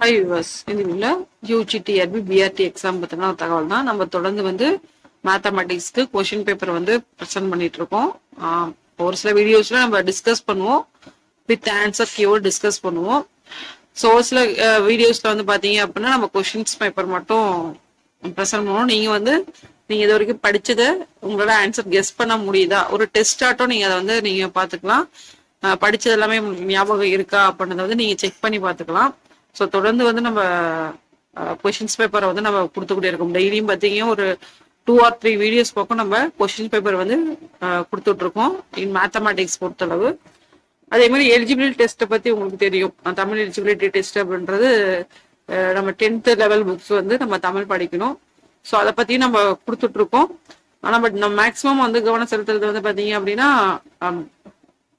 Hi viewers, இதுல UGTRB BRT exam பத்தின ஒரு தகவல் தான். நம்ம தொடர்ந்து வந்து மேத்தமெட்டிக்ஸ்க்கு கொஸ்டின் பேப்பர் வந்து ப்ரெசென்ட் பண்ணிட்டு இருக்கோம். ஒரு சில வீடியோஸ்ல நம்ம டிஸ்கஸ் பண்ணுவோம், வித் ஆன்சர் கீவோர்ட் டிஸ்கஸ் பண்ணுவோம். ஸோ ஒரு சில வீடியோஸ்ல வந்து பாத்தீங்க அப்படின்னா நம்ம கொஸ்டின்ஸ் பேப்பர் மட்டும் ப்ரெசென்ட் பண்ணுவோம். நீங்க இது வரைக்கும் படிச்சதை உங்களோட ஆன்சர் கெஸ் பண்ண முடியுதா, ஒரு டெஸ்ட் ஆட்டம் நீங்க அதை வந்து நீங்க பாத்துக்கலாம். படிச்சது எல்லாமே உங்களுக்கு ஞாபகம் இருக்கா அப்படின்றத வந்து நீங்க செக் பண்ணி பாத்துக்கலாம். ஸோ தொடர்ந்து வந்து நம்ம கொஷின்ஸ் பேப்பரை வந்து நம்ம கொடுத்துக்கிட்டே இருக்கோம். டெய்லியும் பார்த்தீங்கன்னா ஒரு 2 or 3 வீடியோஸ் பக்கம் நம்ம கொஷின் பேப்பர் வந்து கொடுத்துட்டு இருக்கோம் இன் மேத்தமெட்டிக்ஸ் பொறுத்தளவு. அதே மாதிரி எலிஜிபிலிட்டி டெஸ்ட்டை பற்றி உங்களுக்கு தெரியும். தமிழ் எலிஜிபிலிட்டி டெஸ்ட் அப்படின்றது நம்ம 10th லெவல் புக்ஸ் வந்து நம்ம தமிழ் படிக்கணும். ஸோ அதை பற்றியும் நம்ம கொடுத்துட்டு இருக்கோம். ஆனால் நம்ம மேக்ஸிமம் வந்து கவனம் செலுத்துறது வந்து பார்த்தீங்க அப்படின்னா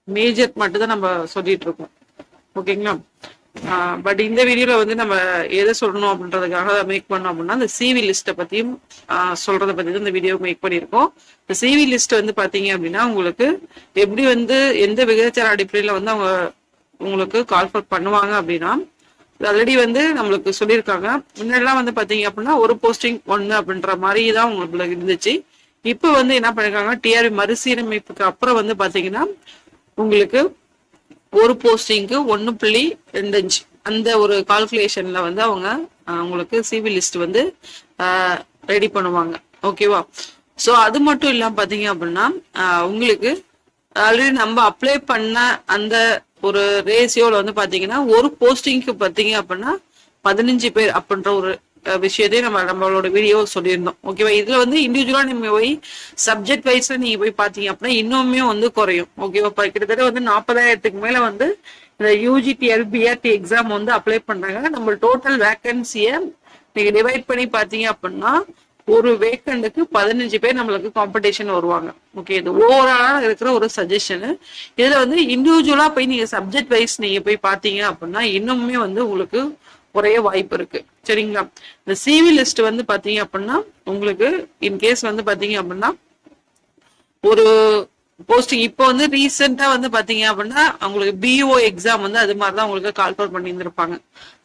மேஜர் மட்டும் தான் நம்ம சொல்லிட்டு இருக்கோம். ஓகேங்களா? பட் இந்த வீடியோல வந்து நம்ம எதை சொல்லணும் அப்படின்றதுக்காக மேக் பண்ணோம் அப்படின்னா இந்த சிவி லிஸ்ட்டை பத்தியும் சொல்றதை பத்தி தான் இந்த வீடியோ மேக் பண்ணியிருக்கோம். இந்த சிவி லிஸ்ட் வந்து பாத்தீங்க அப்படின்னா உங்களுக்கு எப்படி வந்து எந்த விகிதாச்சார அடிப்படையில வந்து அவங்க உங்களுக்கு கால்ஃபர் பண்ணுவாங்க அப்படின்னா ஆல்ரெடி வந்து நம்மளுக்கு சொல்லியிருக்காங்க. முன்னாடிலாம் வந்து பாத்தீங்க அப்படின்னா ஒரு போஸ்டிங் 1 அப்படின்ற மாதிரி தான் உங்களுக்கு இருந்துச்சு. இப்போ வந்து என்ன பண்ணிருக்காங்க, டிஆர்பி மறுசீரமைப்புக்கு அப்புறம் வந்து பாத்தீங்கன்னா உங்களுக்கு ஒரு போஸ்டிங்க்கு 1.25 அந்த ஒரு கால்குலேஷன்ல வந்து அவங்க உங்களுக்கு சிவி லிஸ்ட் வந்து ரெடி பண்ணுவாங்க. ஓகேவா? ஸோ அது மட்டும் இல்லாம பாத்தீங்க அப்படின்னா உங்களுக்கு ஆல்ரெடி நம்ம அப்ளை பண்ண அந்த ஒரு ரேசியோல வந்து பாத்தீங்கன்னா ஒரு போஸ்டிங்க்கு பாத்தீங்க அப்படின்னா 15 பேர் அப்படின்ற ஒரு விஷயத்தையும் நம்மளோட வீடியோ சொல்லியிருந்தோம். ஓகேவா? இதுல வந்து இண்டிவிஜுவலா நீங்க போய் சப்ஜெக்ட் வைஸ்ல நீங்க போய் பாத்தீங்க அப்படின்னா இன்னுமே வந்து குறையும். ஓகேவா? கிட்டத்தட்ட வந்து 40,000க்கு மேல வந்து இந்த யூஜிடிஆர்பி பிஆர்டி எக்ஸாம் வந்து அப்ளை பண்றாங்க. நம்ம டோட்டல் வேகன்சிய நீங்க டிவைட் பண்ணி பாத்தீங்க அப்படின்னா ஒரு வேக்கண்டுக்கு 15 பேர் நம்மளுக்கு காம்படிஷன் வருவாங்க. ஓகே, இது ஓவராலா இருக்கிற ஒரு சஜஷன். இதுல வந்து இண்டிவிஜுவலா போய் நீங்க சப்ஜெக்ட் வைஸ் நீங்க போய் பாத்தீங்க அப்படின்னா இன்னுமே வந்து உங்களுக்கு குறைய வாய்ப்பு இருக்கு. சரிங்களா? இந்த சிவி லிஸ்ட் வந்து பாத்தீங்க அப்படின்னா உங்களுக்கு இன்கேஸ் வந்து பாத்தீங்க அப்படின்னா ஒரு போஸ்டிங் இப்போ வந்து ரீசெண்டா வந்து பாத்தீங்க அப்படின்னா உங்களுக்கு பிஓ எக்ஸாம் வந்து அது மாதிரிதான் உங்களுக்கு கால்ஃபர் பண்ணி இருந்திருப்பாங்க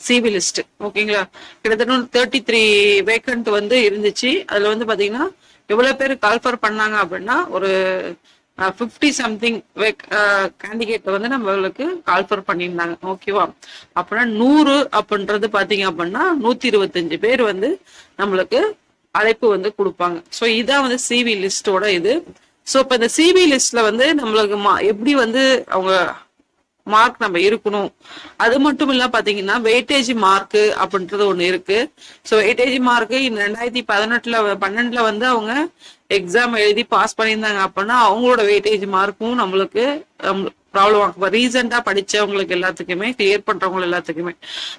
சிவி லிஸ்ட். ஓகேங்களா? கிட்டத்தட்ட 33 வேக்கண்ட் வந்து இருந்துச்சு. அதுல வந்து பாத்தீங்கன்னா எவ்வளவு பேர் கால்ஃபர் பண்ணாங்க அப்படின்னா ஒரு 50 something கேண்டிடேட் வந்து நம்மளுக்கு கால்ஃபர் பண்ணியிருந்தாங்க. ஓகேவா? அப்படின்னா 100 அப்படின்றது பாத்தீங்க அப்படின்னா 125 பேர் வந்து நம்மளுக்கு அழைப்பு வந்து கொடுப்பாங்க. ஸோ இதான் வந்து சிவி லிஸ்டோட இது. ஸோ இப்போ இந்த சிவி லிஸ்ட்ல வந்து நம்மளுக்கு எப்படி வந்து அவங்க மார்க் நம்ம இருக்கணும், அது மட்டும் இல்ல பாத்தீங்கன்னா வெயிட்டேஜ் மார்க் அப்படின்றது ஒண்ணு இருக்கு. ஸோ வெயிட்டேஜ் மார்க் இந்த 2012 வந்து அவங்க எக்ஸாம் எழுதி பாஸ் பண்ணியிருந்தாங்க அப்படின்னா அவங்களோட வெயிட்டேஜ் மார்க்கும் நம்மளுக்கு ப்ராப்ளம் ஆகும். ரீசெண்டா படிச்சவங்களுக்கு எல்லாத்துக்குமே கிளியர் பண்றவங்க எல்லாத்துக்குமே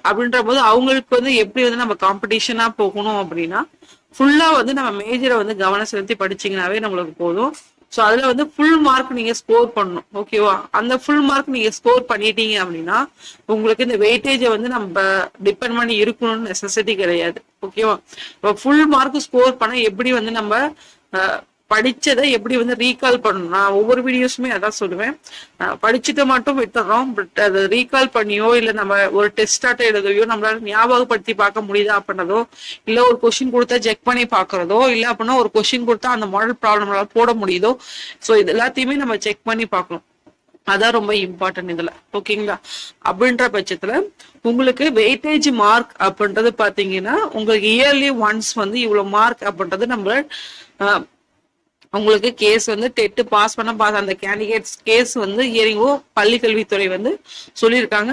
அப்படின்ற போது அவங்களுக்கு வந்து எப்படி வந்து நம்ம காம்படிஷனா போகணும் அப்படின்னா ஃபுல்லா வந்து நம்ம மேஜரை வந்து கவனம் செலுத்தி படிச்சீங்கன்னாவே நம்மளுக்கு போதும். ஸோ அதுல வந்து ஃபுல் மார்க் நீங்க ஸ்கோர் பண்ணணும். ஓகேவா? அந்த ஃபுல் மார்க் நீங்க ஸ்கோர் பண்ணிட்டீங்க அப்படின்னா உங்களுக்கு இந்த வெயிட்டேஜை வந்து நம்ம டிபெண்ட் பண்ணி இருக்கணும்னு நெசசிட்டி கிடையாது. ஓகேவா? இப்போ ஃபுல் மார்க் ஸ்கோர் பண்ண எப்படி வந்து நம்ம படிச்சதை எப்படி வந்து ரீகால் பண்ணணும், நான் ஒவ்வொரு வீடியோஸுமே அதான் சொல்லுவேன். படிச்சுட்டு மட்டும் விட்டுறோம், பட் அதை ரீகால் பண்ணியோ இல்லை நம்ம ஒரு டெஸ்ட் ஆட்ட எழுதையோ நம்மளால ஞாபகப்படுத்தி பார்க்க முடியுதா அப்படின்றதோ, இல்லை ஒரு கொஸ்டின் கொடுத்தா செக் பண்ணி பார்க்கறதோ, இல்லை அப்படின்னா ஒரு கொஸ்டின் கொடுத்தா அந்த மாடல் ப்ராப்ளம்ல போட முடியுதோ, ஸோ இது எல்லாத்தையுமே நம்ம செக் பண்ணி பார்க்கணும். அதான் ரொம்ப இம்பார்ட்டன்ட் இதுல. ஓகேங்களா? அப்படின்ற பட்சத்துல உங்களுக்கு வெயிட்டேஜ் மார்க் அப்படின்றது பாத்தீங்கன்னா உங்களுக்கு இயர்லி ஒன்ஸ் வந்து இவ்வளவு மார்க் அப்படின்றது நம்ம உங்களுக்கு கேஸ் வந்து டெட் பாஸ் அந்த கேண்டிடேட்ஸ் கேஸ் வந்து இயரிங்கோ பள்ளி கல்வித்துறை வந்து சொல்லியிருக்காங்க.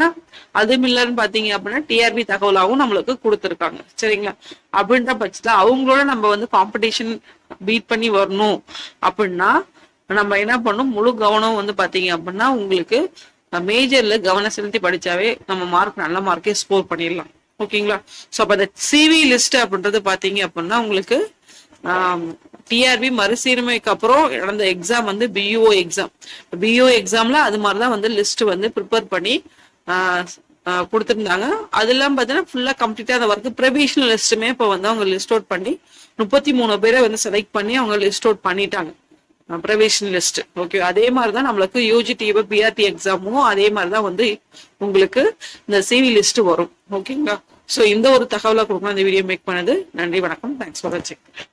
அதுவும் இல்லைன்னு பாத்தீங்க அப்படின்னா டிஆர்பி தகவலாகவும் நம்மளுக்கு கொடுத்துருக்காங்க. சரிங்களா? அப்படின்ற பட்சத்துல அவங்களோட நம்ம வந்து காம்படிஷன் பீட் பண்ணி வரணும் அப்படின்னா நம்ம என்ன பண்ணணும், முழு கவனம் வந்து பாத்தீங்க அப்படின்னா உங்களுக்கு மேஜர்ல கவனம் செலுத்தி படிச்சாவே நம்ம மார்க் நல்ல மார்க்கே ஸ்கோர் பண்ணிடலாம். ஓகேங்களா? ஸோ அப்ப அந்த சிவி லிஸ்ட் அப்படின்றது பாத்தீங்க அப்படின்னா உங்களுக்கு டிஆர்பி மறுசீரமைக்கு அப்புறம் நடந்த எக்ஸாம் வந்து பிஓ எக்ஸாம்ல அது மாதிரிதான் வந்து லிஸ்ட் வந்து ப்ரிப்பேர் பண்ணி கொடுத்துருந்தாங்க. அதெல்லாம் பார்த்தீங்கன்னா ஃபுல்லா கம்ப்ளீட்டா அந்த ஒர்க் ப்ரொவிஷனல் லிஸ்ட்டுமே இப்போ வந்து அவங்க லிஸ்ட் அவுட் பண்ணி 33 பேரை வந்து செலக்ட் பண்ணி அவங்க லிஸ்ட் அவுட் பண்ணிட்டாங்க. Provisional list. ஓகே, அதே மாதிரிதான் நம்மளுக்கு யூஜிடி பிஆர்டி எக்ஸாமும் அதே மாதிரிதான் வந்து உங்களுக்கு இந்த சிவி லிஸ்ட் வரும். ஓகேங்களா? ஸோ இந்த ஒரு தகவலை கொடுக்கணும் இந்த வீடியோ மேக் பண்ணது. நன்றி, வணக்கம். தேங்க்ஸ் ஃபார் வாட்சிங்.